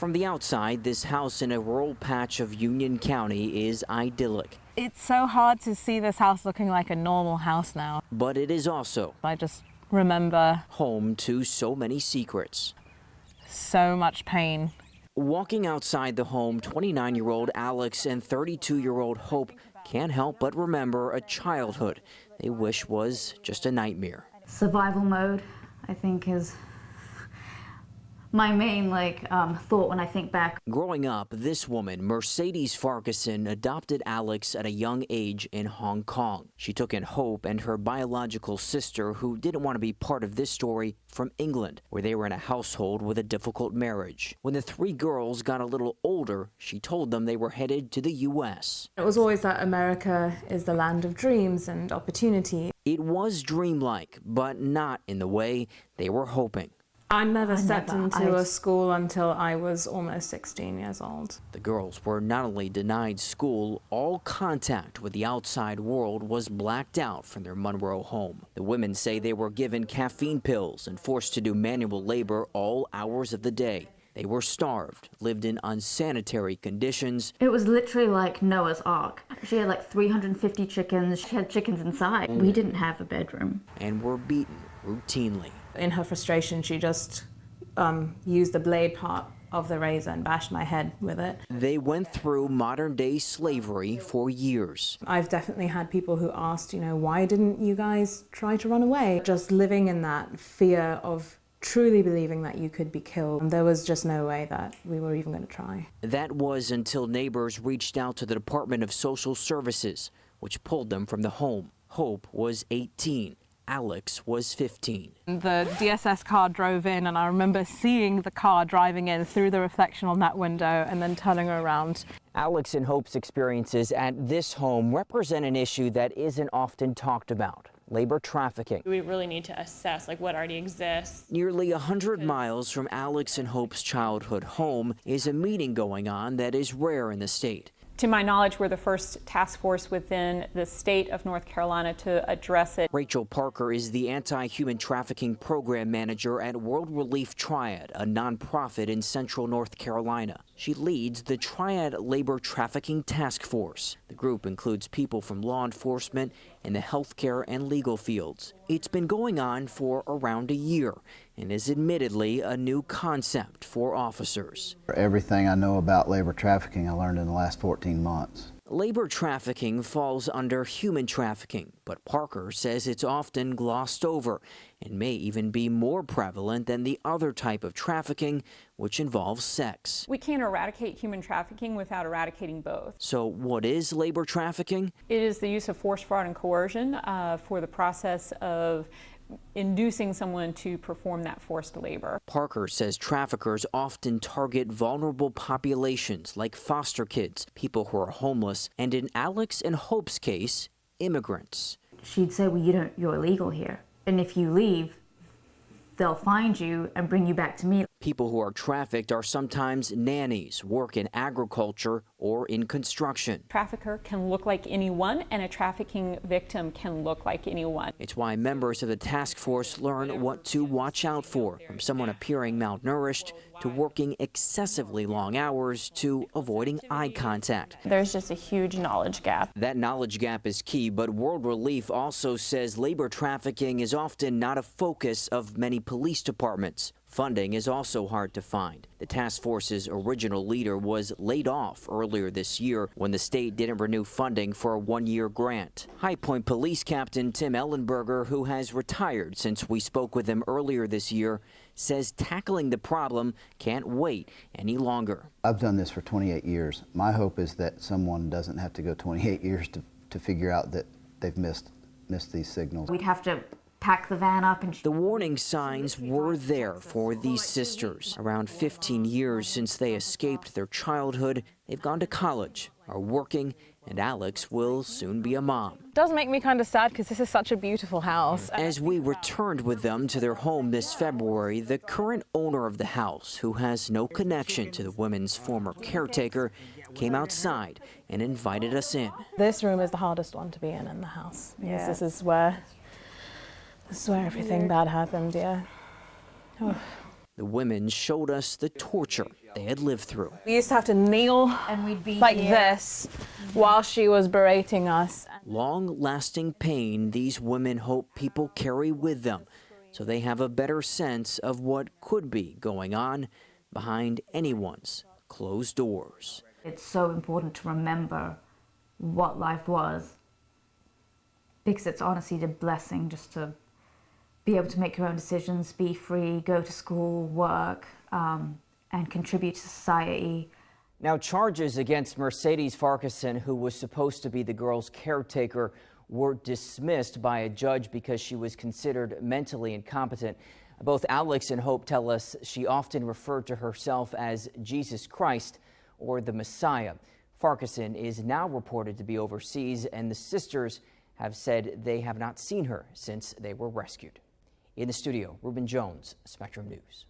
From the outside, this house in a rural patch of Union County is idyllic. It's so hard to see this house looking like a normal house now. But it is also, I just remember, home to so many secrets. so much pain. Walking outside the home, 29-year-old Alex and 32-year-old Hope can't help but remember a childhood they wish was just a nightmare. Survival mode, I think, is my main thought when I think back. Growing up, this woman, Mercedes Farquharson, adopted Alex at a young age in Hong Kong. She took in Hope and her biological sister, who didn't want to be part of this story, from England, where they were in a household with a difficult marriage. When the three girls got a little older, she told them they were headed to the U.S. It was always that America is the land of dreams and opportunity. It was dreamlike, but not in the way they were hoping. I never stepped into a school until I was almost 16 years old. The girls were not only denied school, all contact with the outside world was blacked out from their Monroe home. The women say they were given caffeine pills and forced to do manual labor all hours of the day. They were starved, lived in unsanitary conditions. It was literally like Noah's Ark. She had like 350 chickens. She had chickens inside. We didn't have a bedroom. And were beaten routinely. In her frustration, she just used the blade part of the razor and bashed my head with it. They went through modern-day slavery for years. I've definitely had people who asked, why didn't you guys try to run away? Just living in that fear of truly believing that you could be killed. There was just no way that we were even going to try. That was until neighbors reached out to the Department of Social Services, which pulled them from the home. Hope was 18. Alex was 15. The DSS car drove in, and I remember seeing the car driving in through the reflection on that window and then turning around. Alex and Hope's experiences at this home represent an issue that isn't often talked about: labor trafficking. We really need to assess what already exists. Nearly 100 miles from Alex and Hope's childhood home is a meeting going on that is rare in the state. To my knowledge, we're the first task force within the state of North Carolina to address it. Rachel Parker is the anti-human trafficking program manager at World Relief Triad, a nonprofit in central North Carolina. She leads the Triad Labor Trafficking Task Force. The group includes people from law enforcement and the healthcare and legal fields. It's been going on for around a year and is admittedly a new concept for officers. Everything I know about labor trafficking I learned in the last 14 months. Labor trafficking falls under human trafficking, but Parker says it's often glossed over and may even be more prevalent than the other type of trafficking, which involves sex. We can't eradicate human trafficking without eradicating both. So what is labor trafficking? It is the use of force, fraud, and coercion for the process of inducing someone to perform that forced labor. Parker says traffickers often target vulnerable populations like foster kids, people who are homeless, and in Alex and Hope's case, immigrants. She'd say, well, you're illegal here. And if you leave, they'll find you and bring you back to me. People who are trafficked are sometimes nannies, work in agriculture or in construction. A trafficker can look like anyone, and a trafficking victim can look like anyone. It's why members of the task force learn what to watch out for, from someone appearing malnourished to working excessively long hours to avoiding eye contact. There's just a huge knowledge gap. That knowledge gap is key, but World Relief also says labor trafficking is often not a focus of many police departments. Funding is also hard to find. The task force's original leader was laid off earlier this year when the state didn't renew funding for a one-year grant. High Point Police Captain Tim Ellenberger, who has retired since we spoke with him earlier this year, says tackling the problem can't wait any longer. I've done this for 28 years. My hope is that someone doesn't have to go 28 years to figure out that they've missed these signals. We'd have to pack the van up and... The warning signs were there for these sisters. Around 15 years since they escaped their childhood, they've gone to college, are working, and Alex will soon be a mom. It does make me kind of sad because this is such a beautiful house. As we returned with them to their home this February, the current owner of the house, who has no connection to the women's former caretaker, came outside and invited us in. This room is the hardest one to be in the house. Because this is where everything bad happened, yeah. Oh. The women showed us the torture they had lived through. We used to have to kneel And we'd be like here. this while she was berating us. Long-lasting pain these women hope people carry with them, so they have a better sense of what could be going on behind anyone's closed doors. It's so important to remember what life was, because it's honestly a blessing just to be able to make your own decisions, be free, go to school, work, and contribute to society. Now, charges against Mercedes Farquharson, who was supposed to be the girl's caretaker, were dismissed by a judge because she was considered mentally incompetent. Both Alex and Hope tell us she often referred to herself as Jesus Christ or the Messiah. Farquharson is now reported to be overseas, and the sisters have said they have not seen her since they were rescued. In the studio, Reuben Jones, Spectrum News.